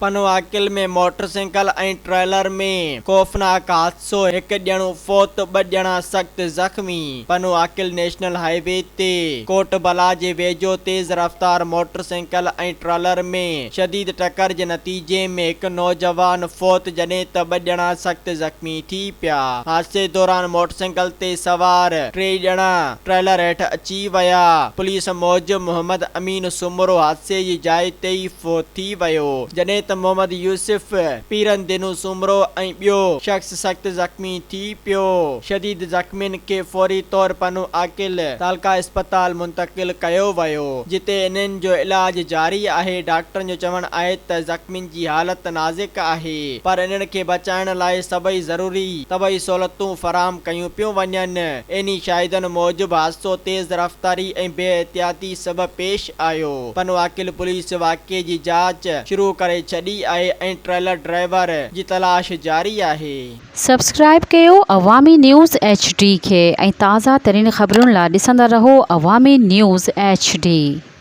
पनवाकिल में मोटरसाइकिल ऐं ट्रेलर में खौफनाक हादसो, एक ॼणो फौत, 2 ॼणा सख्त ज़ख्मी। पनवाकिल नेशनल हाईवे ते कोटबला जे वेझो तेज़ रफ़्तार मोटरसाइकिल ऐं ट्रेलर में शदीद टक्कर जे नतीजे में हिकु नौजवान फौत जॾहिं त 2 ॼणा सख्त ज़ख्मी थी पिया। हादसे दौरान मोटरसाइकिल ते सवार 3 ॼणा ट्रेलर हेठि अची विया। पुलिस मूजिब मोहम्मद अमीन सुमरो हादसे जी जाइ ते ई फौत थी वियो, जॾहिं त मोहम्मद यूसुफ पीरंदिनू सुमरो ऐं ॿियो शख़्स सख्त ज़ख्मी थी पियो। शदीद ज़ख्मियुनि खे फौरी तौर पनवाकिल तालका इस्पताल मुंतक़िल कयो वियो, जिते इन्हनि जो इलाज जारी आहे। डॉक्टरनि जो चवणु आहे त ज़ख्मियुनि जी हालत नाज़ुक आहे, पर इन्हनि खे बचाइण लाइ सभई ज़रूरी तबई सहूलियतूं फ़राहम कयूं पियूं वञनि। इन्ही शाहिदनि मूजिब हादसो तेज़ रफ़्तारी ऐं बेहतियाती सबबि पेश आयो। पनवाकिल पुलिस वाक़िए जी जांच शुरू करे छॾी आहे ऐं ट्रेलर ड्राइवर जी तलाश जारी आहे। सब्सक्राइब कयो अवामी न्यूज़ HD खे ऐं ताज़ा तरीन ख़बरुनि लाइ ॾिसंदा रहो अवामी न्यूज़ HD।